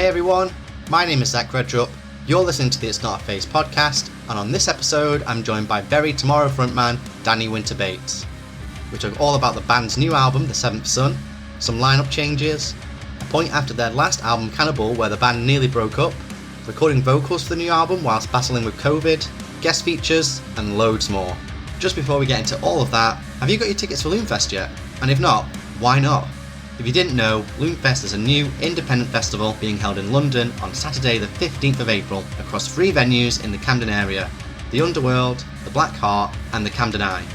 Hey everyone, my name is Zach REDRUP. You're listening to the It's Not a Phase podcast, and on this episode I'm joined by Bury Tomorrow frontman Dani Winter-Bates. We talk all about the band's new album, The Seventh Son, some lineup changes, a point after their last album Cannibal where the band nearly broke up, recording vocals for the new album whilst battling with COVID, guest features, and loads more. Just before we get into all of that, have you got your tickets for Loonfest yet? And if not, why not? If you didn't know, Loonfest is a new independent festival being held in London on Saturday the 15th of April across 3 venues in the Camden area: the Underworld, the Black Heart and the Camden Eye.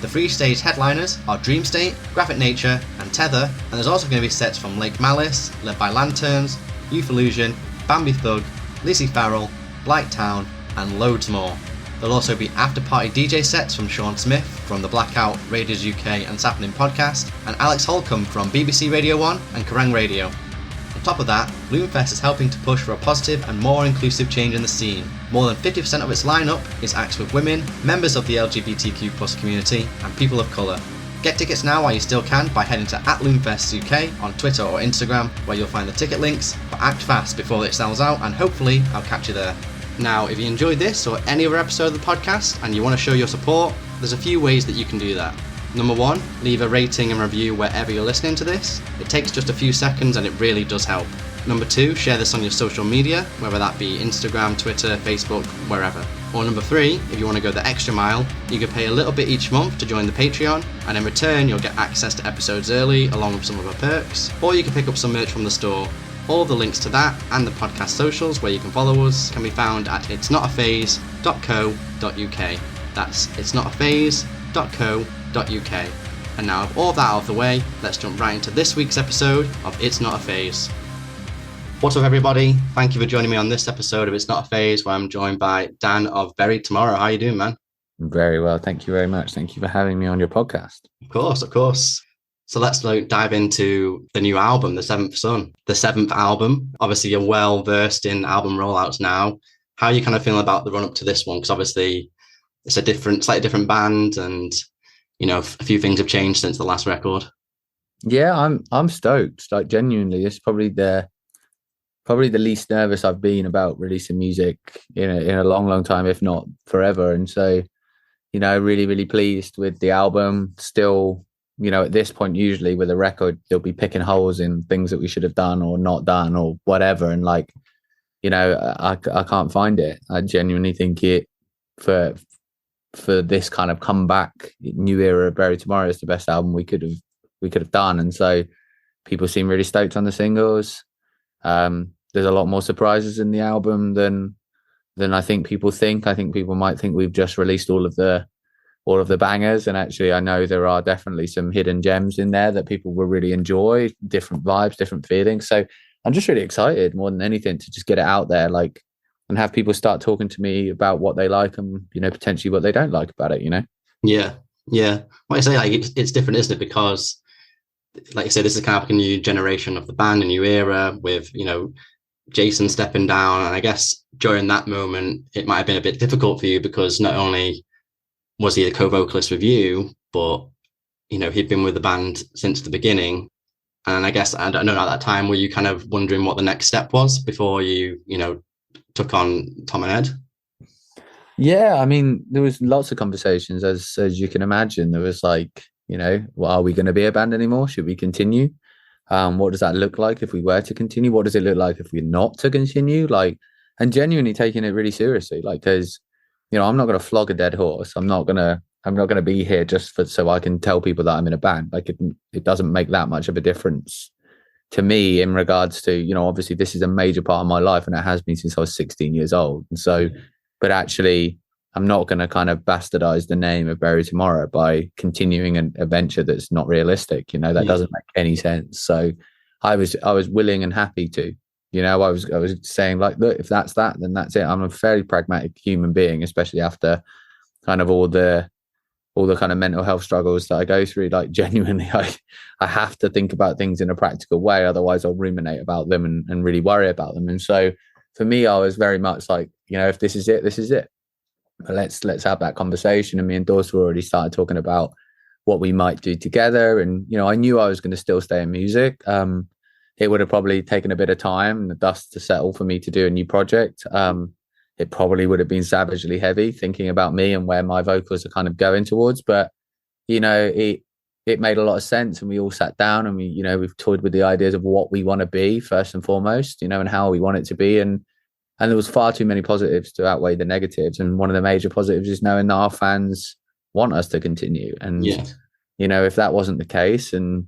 The 3 stage headliners are Dream State, Graphic Nature and Tether, and there's also going to be sets from Lake Malice, led by Lanterns, Youth Illusion, Bambi Thug, Lizzie Farrell, Blight Town and loads more. There'll also be after-party DJ sets from Sean Smith from the Blackout, Raiders UK and Sappening podcast, and Alex Holcomb from BBC Radio 1 and Kerrang Radio. On top of that, Loonfest is helping to push for a positive and more inclusive change in the scene. More than 50% of its lineup is acts with women, members of the LGBTQ+ community, and people of colour. Get tickets now while you still can by heading to @LoonFestUK on Twitter or Instagram, where you'll find the ticket links, but act fast before it sells out and hopefully I'll catch you there. Now, if you enjoyed this or any other episode of the podcast and you want to show your support, there's a few ways that you can do that. Number 1, leave a rating and review wherever you're listening to this. It takes just a few seconds and it really does help. Number 2, share this on your social media, whether that be Instagram, Twitter, Facebook, wherever. Or number 3, if you want to go the extra mile, you can pay a little bit each month to join the Patreon, and in return you'll get access to episodes early along with some of the perks, or you can pick up some merch from the store. All the links to that and the podcast socials where you can follow us can be found at itsnotaphase.co.uk. That's itsnotaphase.co.uk. And now with all that out of the way, let's jump right into this week's episode of It's Not a Phase. What's up everybody? Thank you for joining me on this episode of It's Not a Phase, where I'm joined by Dan of Bury Tomorrow. How you doing, man? Very well, thank you very much. Thank you for having me on your podcast. Of course. So let's dive into the new album, The Seventh Son. The 7th album. Obviously, you're well versed in album rollouts now. How are you kind of feeling about the run up to this one? Because obviously, it's a slightly different band, and you know a few things have changed since the last record. Yeah, I'm stoked. Like genuinely, it's probably the least nervous I've been about releasing music in a long time, if not forever. And so, really, really pleased with the album. Still, at this point, usually with a record, they'll be picking holes in things that we should have done or not done or whatever. And I can't find it. I genuinely think it for this kind of comeback, new era of Bury Tomorrow is the best album we could have done. And so people seem really stoked on the singles. There's a lot more surprises in the album than I think people think. I think people might think we've just released all of the bangers, and actually I know there are definitely some hidden gems in there that people will really enjoy, different vibes, different feelings. So I'm just really excited more than anything to just get it out there, and have people start talking to me about what they like and potentially what they don't like about it. Yeah. Like I say, it's different, isn't it? Because like you say, this is kind of like a new generation of the band, a new era with Jason stepping down, and I guess during that moment it might have been a bit difficult for you because not only was he a co-vocalist with you, but he'd been with the band since the beginning. And I guess, I don't know, at that time, were you kind of wondering what the next step was before you took on Tom and Ed? Yeah, I mean, there was lots of conversations, as you can imagine. There was well, are we going to be a band anymore? Should we continue? What does that look like if we were to continue? What does it look like if we're not to continue? And genuinely taking it really seriously, because I'm not going to flog a dead horse. I'm not going to be here just so I can tell people that I'm in a band. It doesn't make that much of a difference to me in regards to, obviously this is a major part of my life, and it has been since I was 16 years old. And so, but actually I'm not going to kind of bastardize the name of Bury Tomorrow by continuing a venture that's not realistic. That doesn't make any sense. So I was willing and happy to. I was saying look, if that's that, then that's it. I'm a fairly pragmatic human being, especially after kind of all the kind of mental health struggles that I go through. Genuinely, I have to think about things in a practical way. Otherwise I'll ruminate about them and really worry about them. And so for me, I was very much if this is it, this is it. But let's have that conversation. And me and Dawes already started talking about what we might do together. And, I knew I was going to still stay in music. it would have probably taken a bit of time and the dust to settle for me to do a new project. It probably would have been savagely heavy thinking about me and where my vocals are kind of going towards. But, it made a lot of sense, and we all sat down and we've toyed with the ideas of what we want to be first and foremost, and how we want it to be. And there was far too many positives to outweigh the negatives. And one of the major positives is knowing that our fans want us to continue. And, if that wasn't the case and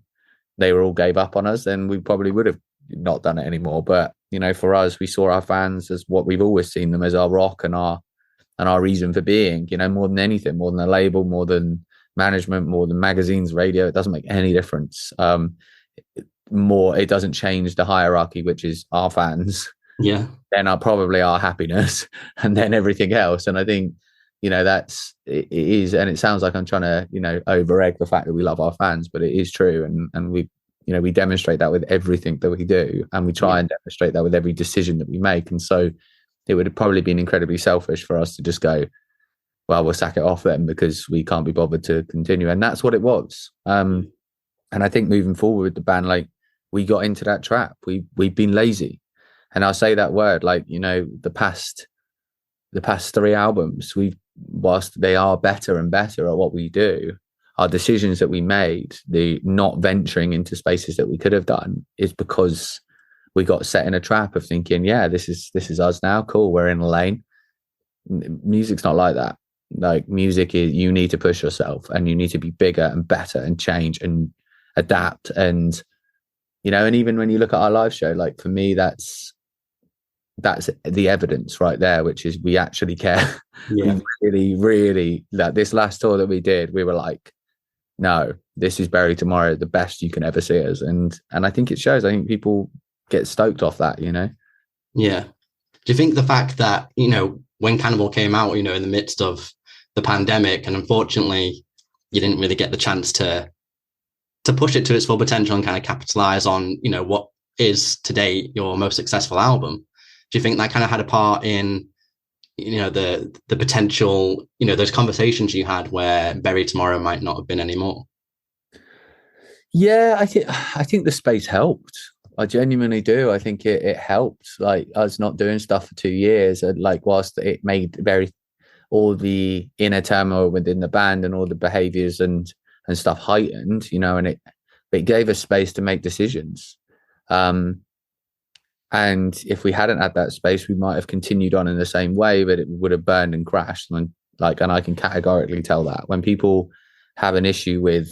they all gave up on us, then we probably would have not done it anymore. But, for us, we saw our fans as what we've always seen them, as our rock and our reason for being, more than anything, more than a label, more than management, more than magazines, radio. It doesn't make any difference. It doesn't change the hierarchy, which is our fans. Yeah. Then probably our happiness, and then everything else. And I think, it is, and it sounds like I'm trying to, over egg the fact that we love our fans, but it is true. And we demonstrate that with everything that we do, and we try and demonstrate that with every decision that we make. And so it would have probably been incredibly selfish for us to just go, well, we'll sack it off then because we can't be bothered to continue. And that's what it was. And I think moving forward with the band, like, we got into that trap. We've been lazy. And I'll say that word, like, the past 3 albums, whilst they are better and better at what we do, our decisions that we made, the not venturing into spaces that we could have done, is because we got set in a trap of thinking, yeah, this is us now. Cool. We're in a lane. Music's not like that. Like, music is, you need to push yourself, and you need to be bigger and better and change and adapt. And, and even when you look at our live show, like, for me, that's the evidence right there, which is we actually care. Yeah. We really, really, like, this last tour that we did, we were like, no, this is Bury Tomorrow, the best you can ever see us. And I think it shows. I think people get stoked off that, Yeah. Do you think the fact that, when Cannibal came out, in the midst of the pandemic, and unfortunately you didn't really get the chance to push it to its full potential and kind of capitalize on, what is today your most successful album, do you think that kind of had a part in, the potential, those conversations you had where Bury Tomorrow might not have been anymore? Yeah, I think the space helped. I genuinely do. I think it helped, like, us not doing stuff for 2 years, and, like, whilst it made all the inner turmoil within the band and all the behaviors and stuff heightened, and it gave us space to make decisions. And if we hadn't had that space, we might have continued on in the same way, but it would have burned and crashed. And I can categorically tell that when people have an issue with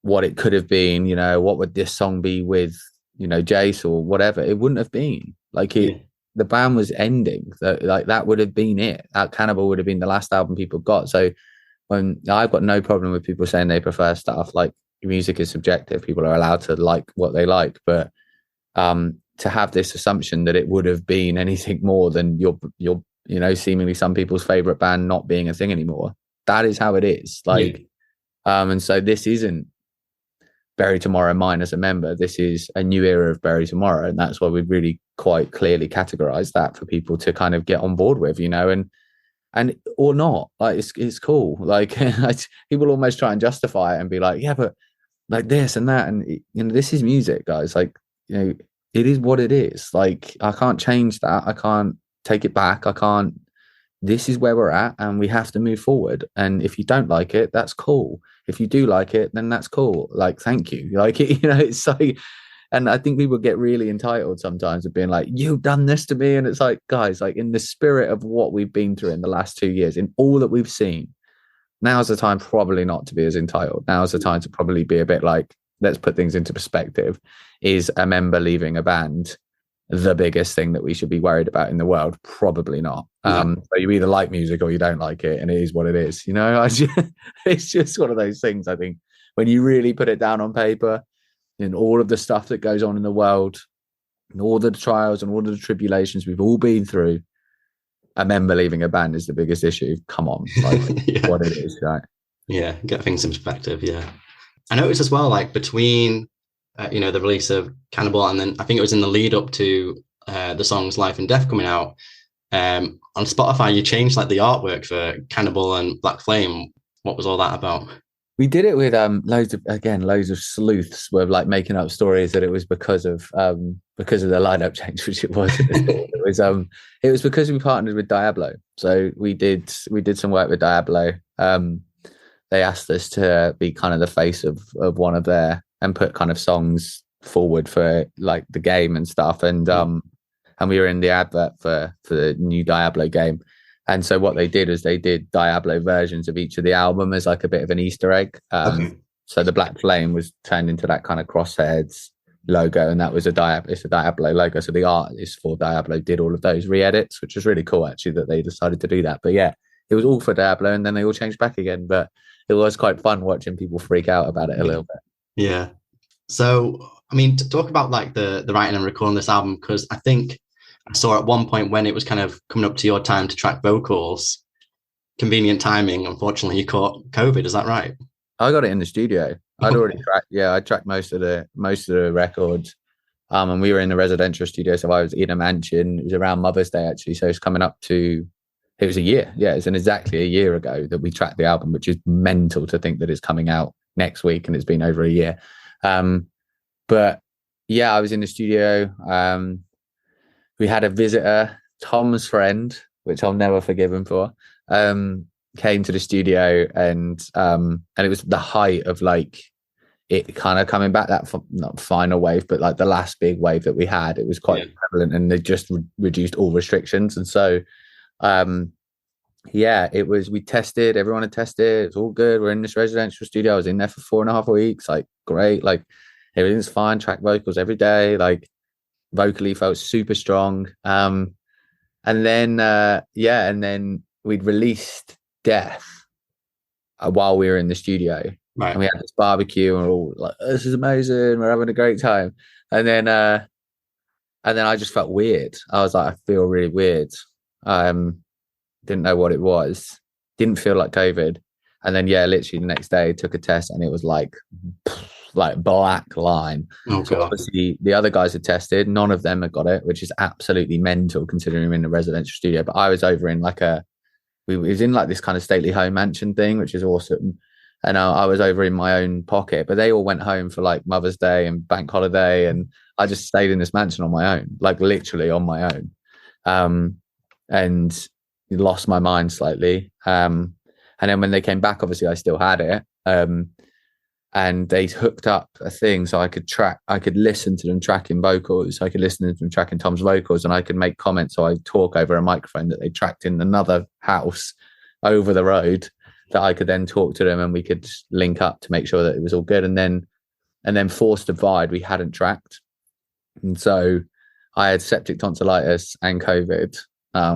what it could have been, what would this song be with, Jace or whatever, it wouldn't have been like it. Yeah. The band was ending. That would have been it. That Cannibal would have been the last album people got. So when I've got no problem with people saying they prefer stuff, like, music is subjective. People are allowed to like what they like, but to have this assumption that it would have been anything more than your seemingly some people's favorite band not being a thing anymore, that is how it is. Like, and so this isn't Bury Tomorrow mine as a member. This is a new era of Bury Tomorrow, and that's why we really quite clearly categorize that for people to kind of get on board with, and or not. Like, it's cool. Like, people almost try and justify it and be like, yeah, but like this and that, and this is music, guys. Like, it is what it is. Like, I can't change that. I can't take it back. I can't. This is where we're at, and we have to move forward. And if you don't like it, that's cool. If you do like it, then that's cool. Like, thank you. Like, it's like, and I think people get really entitled sometimes of being like, you've done this to me. And it's like, guys, like, in the spirit of what we've been through in the last 2 years, in all that we've seen, now's the time probably not to be as entitled. Now's the time to probably be a bit like, let's put things into perspective. Is a member leaving a band the biggest thing that we should be worried about in the world? Probably not. So you either like music or you don't like it, and it is what it is. It's just one of those things. I think when you really put it down on paper, and all of the stuff that goes on in the world, and all the trials and all the tribulations we've all been through, a member leaving a band is the biggest issue. Come on, like, what it is, right? Yeah, get things in perspective. Yeah, I noticed as well, like, between the release of Cannibal, and then I think it was in the lead up to the songs Life and Death coming out, on Spotify, you changed, like, the artwork for Cannibal and Black Flame. What was all that about? We did it with loads of sleuths were like making up stories that it was because of the lineup change, which it wasn't. It was because we partnered with Diablo. So we did some work with Diablo. They asked us to be kind of the face of one of their and put kind of songs forward for like the game and stuff. And we were in the advert for the new Diablo game. And so what they did is they did Diablo versions of each of the album as like a bit of an Easter egg. So the Black Flame was turned into that kind of crosshairs logo, and that was it's a Diablo logo. So the artist for Diablo did all of those re-edits, which was really cool actually that they decided to do that. But yeah, it was all for Diablo, and then they all changed back again. But it was quite fun watching people freak out about it a little bit. Yeah. So I mean, to talk about like the writing and recording this album, because I think I saw at one point when it was kind of coming up to your time to track vocals, convenient timing, unfortunately you caught COVID, is that right? I got it in the studio. I'd already I tracked most of the records. And we were in the residential studio, so I was in a mansion. It was around Mother's Day actually, so it's coming up to, it was a year. Yeah, it's exactly a year ago that we tracked the album, which is mental to think that it's coming out next week and it's been over a year. But yeah, I was in the studio. We had a visitor, Tom's friend, which I'll never forgive him for, came to the studio, and it was the height of like it kind of coming back, that not final wave, but like the last big wave that we had. It was quite prevalent, and they just reduced all restrictions. And so we tested, everyone had tested, it was all good. We're in this residential studio. I was in there for 4.5 weeks, like great, like everything's fine, track vocals every day, like vocally felt super strong. And then we'd released Death while we were in the studio, right? And we had this barbecue and we're all like, this is amazing, we're having a great time. And then I just felt weird. I was like, I feel really weird. Didn't know what it was, didn't feel like COVID. And then literally the next day took a test and it was like black line. So obviously the other guys had tested, none of them had got it, which is absolutely mental considering we're in a residential studio. But I was over in we was in like this kind of stately home mansion thing, which is awesome. And I was over in my own pocket, but they all went home for like Mother's Day and bank holiday, and I just stayed in this mansion on my own, like literally on my own, and lost my mind slightly. And then when they came back, obviously I still had it. And they hooked up a thing so I could listen to them tracking vocals. I could listen to them tracking Tom's vocals, and I could make comments. So I talk over a microphone that they tracked in another house over the road, that I could then talk to them and we could link up to make sure that it was all good. And then Forced Divide, we hadn't tracked. And so I had septic tonsillitis and COVID,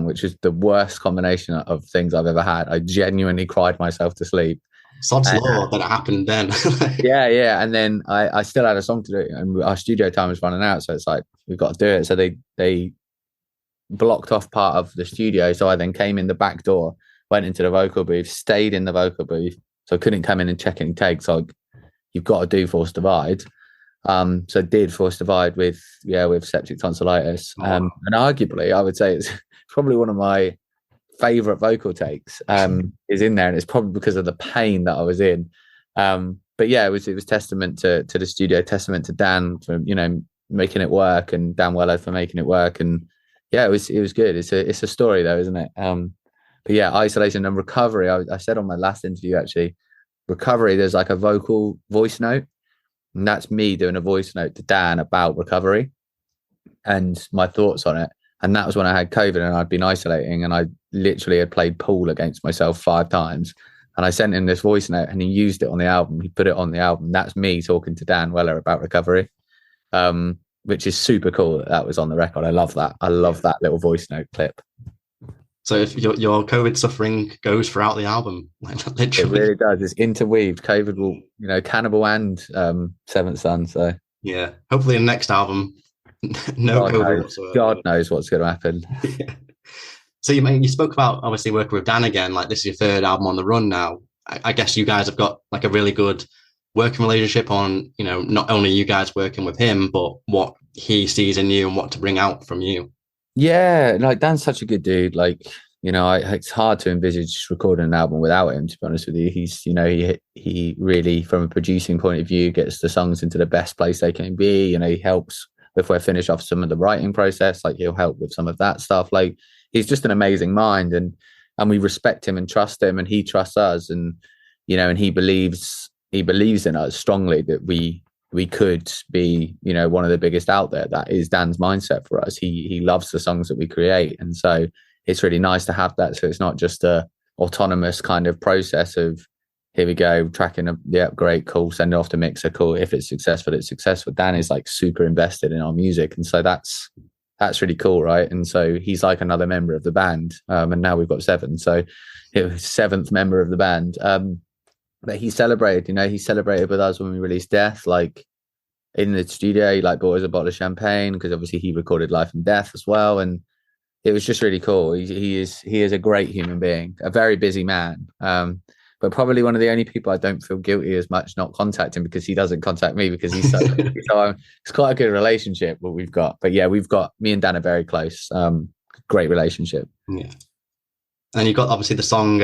which is the worst combination of things I've ever had. I genuinely cried myself to sleep. Sod's law that it happened then. yeah. And then I still had a song to do, and our studio time was running out. So it's like, we've got to do it. So they blocked off part of the studio. So I then came in the back door, went into the vocal booth, stayed in the vocal booth. So I couldn't come in and check any takes. So you've got to do Forced Divide. So did Forced Divide with septic tonsillitis. And arguably, I would say it's probably one of my favorite vocal takes is in there, and it's probably because of the pain that I was in. But yeah, it was testament to the studio, testament to Dan for making it work, and Dan Weller for making it work. And yeah, it was good. It's a story though, isn't it? But yeah, isolation and recovery. I said on my last interview actually, recovery, there's like a vocal voice note, and that's me doing a voice note to Dan about recovery and my thoughts on it. And that was when I had COVID and I'd been isolating, and I literally had played pool against myself 5 times. And I sent him this voice note and he used it on the album. He put it on the album. That's me talking to Dan Weller about recovery, which is super cool that was on the record. I love that. I love that little voice note clip. So if your COVID suffering goes throughout the album, like literally. It really does. It's interweaved. COVID will, Cannibal and Seventh Son. So yeah, hopefully in the next album, God knows what's going to happen. Yeah. So you spoke about obviously working with Dan again. Like, this is your 3rd album on the run now. I guess you guys have got like a really good working relationship on, not only you guys working with him, but what he sees in you and what to bring out from you. Yeah, like Dan's such a good dude. Like, it's hard to envisage recording an album without him, to be honest with you. He's, he really, from a producing point of view, gets the songs into the best place they can be. He helps if we're finished off some of the writing process, like he'll help with some of that stuff. Like, he's just an amazing mind, and we respect him and trust him, and he trusts us, and and he believes in us strongly that we could be, one of the biggest out there. That is Dan's mindset for us. He loves the songs that we create, and so it's really nice to have that. So it's not just a autonomous kind of process of, here we go, tracking great, cool, send it off to mixer, cool. If it's successful, it's successful. Dan is like super invested in our music, and so that's really cool, right? And so he's like another member of the band, and now we've got 7, so it was 7th member of the band. But he celebrated, he celebrated with us when we released Death, like in the studio. He like bought us a bottle of champagne, because obviously he recorded Life and Death as well, and it was just really cool. He is a great human being, a very busy man, but probably one of the only people I don't feel guilty as much not contacting, because he doesn't contact me, because he's so it's quite a good relationship what we've got. But yeah, me and Dan are very close. Great relationship. Yeah. And you've got obviously the song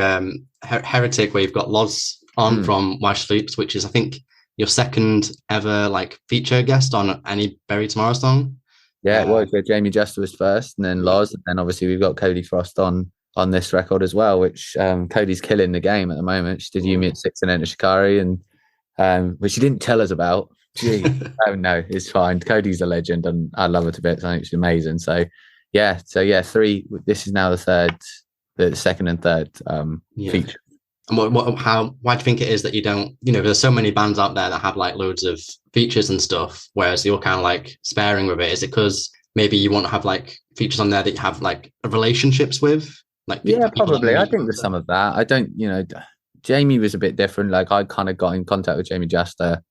Heretic, where you've got Loz on from Why She Sleeps, which is, I think, your second ever like feature guest on any Bury Tomorrow song. Yeah, it was. Jamie Juster was first, and then Loz, and then obviously we've got Cody Frost on this record as well, which Cody's killing the game at the moment. She did You Me at 6 and Enter Shikari, and which she didn't tell us about. Gee, oh no, it's fine. Cody's a legend, and I love her to bits. I think she's amazing. So yeah, 3. This is now the second and third feature. And why do you think it is that you don't, there's so many bands out there that have like loads of features and stuff, whereas you're kind of like sparing with it? Is it because maybe you want to have like features on there that you have like relationships with? Like, yeah, probably. I think there's some of that. I don't, Jamie was a bit different. Like, I kind of got in contact with Jamie Juster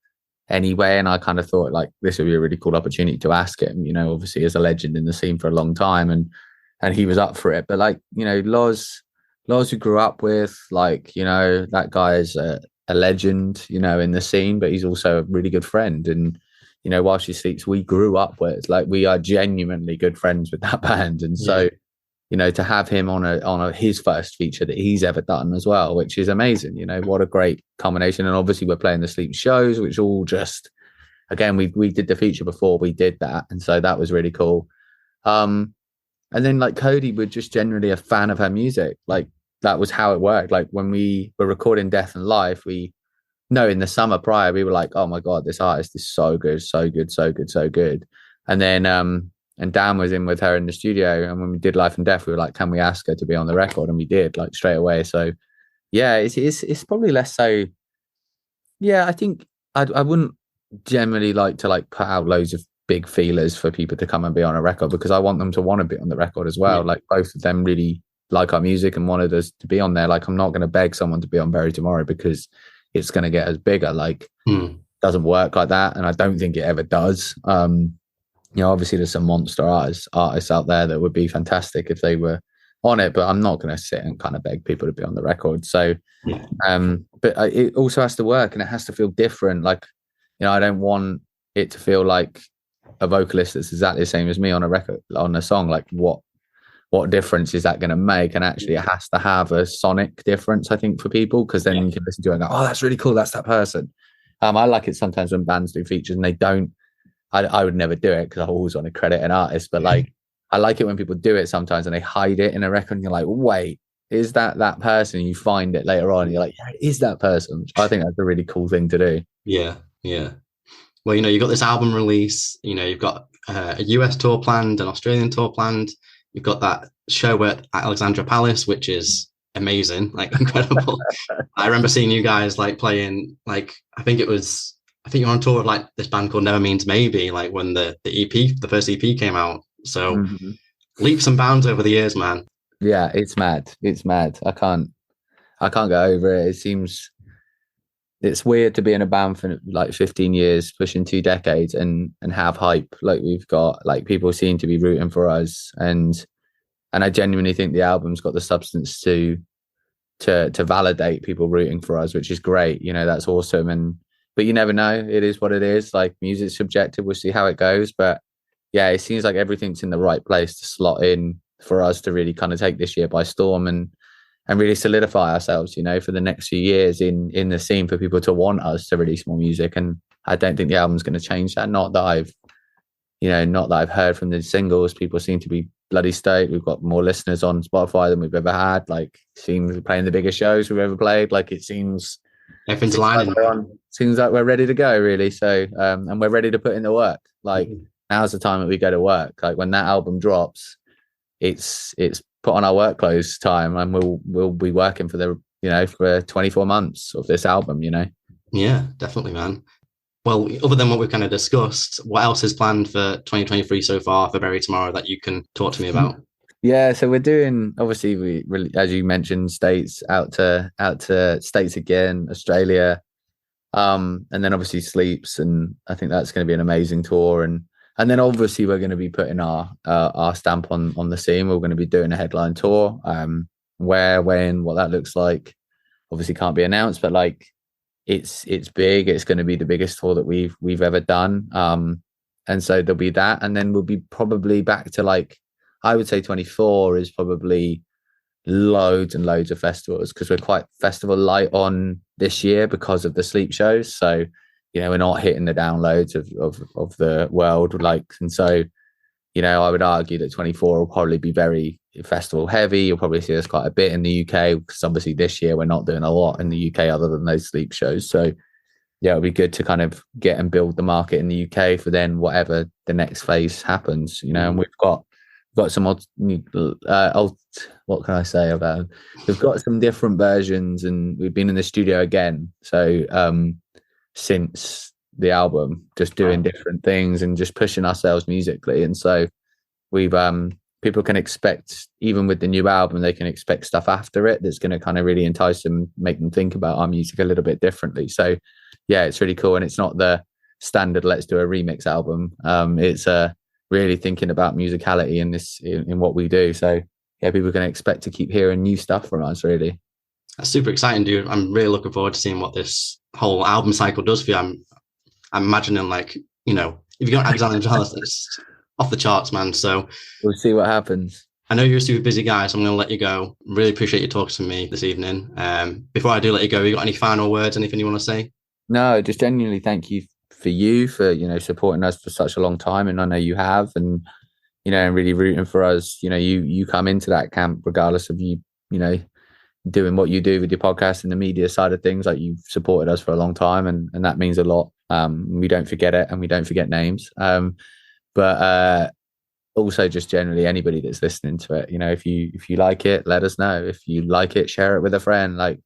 anyway, and I kind of thought like this would be a really cool opportunity to ask him, obviously as a legend in the scene for a long time, and he was up for it. But like, Loz, who grew up with, like, that guy is a legend, in the scene, but he's also a really good friend. And, While She Sleeps, we grew up with, like, we are genuinely good friends with that band. And so, to have him on his first feature that he's ever done as well, which is amazing, what a great combination. And obviously we're playing the Sleep shows, which all just, again, we did the feature before we did that. And so that was really cool. And then like Cody, we're just generally a fan of her music. Like, that was how it worked. Like, when we were recording Death and Life, in the summer prior, we were like, oh my God, this artist is so good, so good, so good, so good. And then, and Dan was in with her in the studio. And when we did Life and Death, we were like, can we ask her to be on the record? And we did, like, straight away. So yeah, it's probably less so. Yeah, I think I wouldn't generally like to like put out loads of big feelers for people to come and be on a record, because I want them to want to be on the record as well. Like, both of them really like our music and wanted us to be on there. Like, I'm not going to beg someone to be on Bury Tomorrow because it's going to get us bigger. Like, doesn't work like that, and I don't think it ever does. Obviously there's some monster artists out there that would be fantastic if they were on it, but I'm not going to sit and kind of beg people to be on the record. So but it also has to work, and it has to feel different. Like, I don't want it to feel like a vocalist that's exactly the same as me on a record, on a song. Like, what difference is that going to make? And actually it has to have a sonic difference, I think, for people, because then you can listen to it and go, oh, that's really cool, that's that person. I like it sometimes when bands do features and they don't. I would never do it because I always want to credit an artist, but like, I like it when people do it sometimes and they hide it in a record and you're like, wait, is that person? You find it later on and you're like, yeah, it is that person. I think that's a really cool thing to do. Yeah Well, you've got this album release, you've got a US tour planned, an Australian tour planned. You've got that show at Alexandra Palace, which is amazing, like incredible. I remember seeing you guys like playing, like, I think you're on tour with like this band called Never Means Maybe, like when the first EP came out. So leaps and bounds over the years, man. Yeah, it's mad. I can't go over it. It seems it's weird to be in a band for like 15 years, pushing 2 decades, and have hype like we've got. Like, people seem to be rooting for us, and I genuinely think the album's got the substance to validate people rooting for us, which is great. That's awesome. But you never know. It is what it is. Like, music's subjective. We'll see how it goes. But yeah, it seems like everything's in the right place to slot in for us to really kind of take this year by storm and really solidify ourselves, you know, for the next few years in the scene, for people to want us to release more music. And I don't think the album's going to change that. Not that I've heard from the singles. People seem to be bloody stoked. We've got more listeners on Spotify than we've ever had. Like, seems we're playing the biggest shows we've ever played. Like, it seems everything's lining. Seems like we're ready to go, really. So, and we're ready to put in the work. Like, now's the time that we go to work. Like, when that album drops, it's put on our work clothes time, and we'll be working for 24 months of this album, you know. Yeah, definitely, man. Well, other than what we've kind of discussed, what else is planned for 2023 so far for Bury Tomorrow that you can talk to me about? Yeah, so we're doing, obviously, we really, as you mentioned, States, out to States again, Australia, and then obviously Sleeps, and I think that's going to be an amazing tour. And then obviously we're going to be putting our stamp on the scene. We're going to be doing a headline tour. Where, when, what that looks like, obviously can't be announced, but like, it's big. It's going to be the biggest tour that we've ever done. And so there'll be that, and then we'll be probably back to, like, I would say 24 is probably loads and loads of festivals, because we're quite festival light on this year because of the Sleep shows. So, you know, we're not hitting the downloads of the world, like, and so, you know, I would argue that 24 will probably be very festival heavy. You'll probably see us quite a bit in the UK, because obviously this year we're not doing a lot in the UK other than those Sleep shows. So yeah, it'll be good to kind of get and build the market in the UK for then whatever the next phase happens, you know. And we've got some what can I say about it? We've got some different versions, and we've been in the studio again. So since the album, just doing different things and just pushing ourselves musically. And so we've people can expect, even with the new album, they can expect stuff after it that's going to kind of really entice them, make them think about our music a little bit differently. So yeah, it's really cool. And it's not the standard let's do a remix album. It's really thinking about musicality in what we do. So yeah, people can expect to keep hearing new stuff from us, really. That's super exciting, dude. I'm really looking forward to seeing what this whole album cycle does for you. I'm imagining, like, you know, if you got Alexander Charles, it's off the charts, man. So we'll see what happens. I know you're a super busy guy, so I'm going to let you go. Really appreciate you talking to me this evening. Before I do let you go, you got any final words, anything you want to say? No, just genuinely thank you for you know, supporting us for such a long time. And I know you have, and, you know, and really rooting for us. You know, you come into that camp regardless of you know, doing what you do with your podcast and the media side of things. Like, you've supported us for a long time, and that means a lot. We don't forget it, and we don't forget names. But also just generally anybody that's listening to it, you know, if you like it, let us know. If you like it, share it with a friend. Like,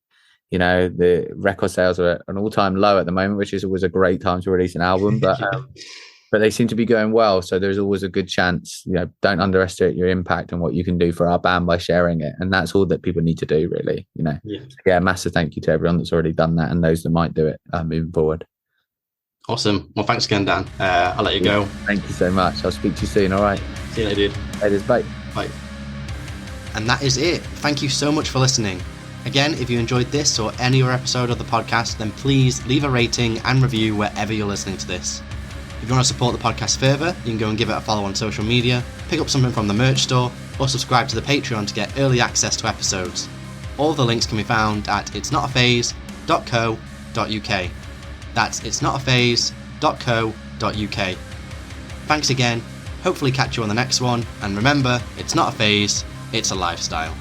you know, the record sales are at an all-time low at the moment, which is always a great time to release an album, but they seem to be going well. So there's always a good chance, you know, don't underestimate your impact and what you can do for our band by sharing it. And that's all that people need to do, really, you know. Yeah, massive thank you to everyone that's already done that, and those that might do it moving forward. Awesome. Well, thanks again, Dan. I'll let you go. Thank you so much. I'll speak to you soon. All right. See you later, dude. Later, bye. Bye. And that is it. Thank you so much for listening. Again, if you enjoyed this or any other episode of the podcast, then please leave a rating and review wherever you're listening to this. If you want to support the podcast further, you can go and give it a follow on social media, pick up something from the merch store, or subscribe to the Patreon to get early access to episodes. All the links can be found at itsnotaphase.co.uk. That's itsnotaphase.co.uk. Thanks again, hopefully catch you on the next one, and remember, it's not a phase, it's a lifestyle.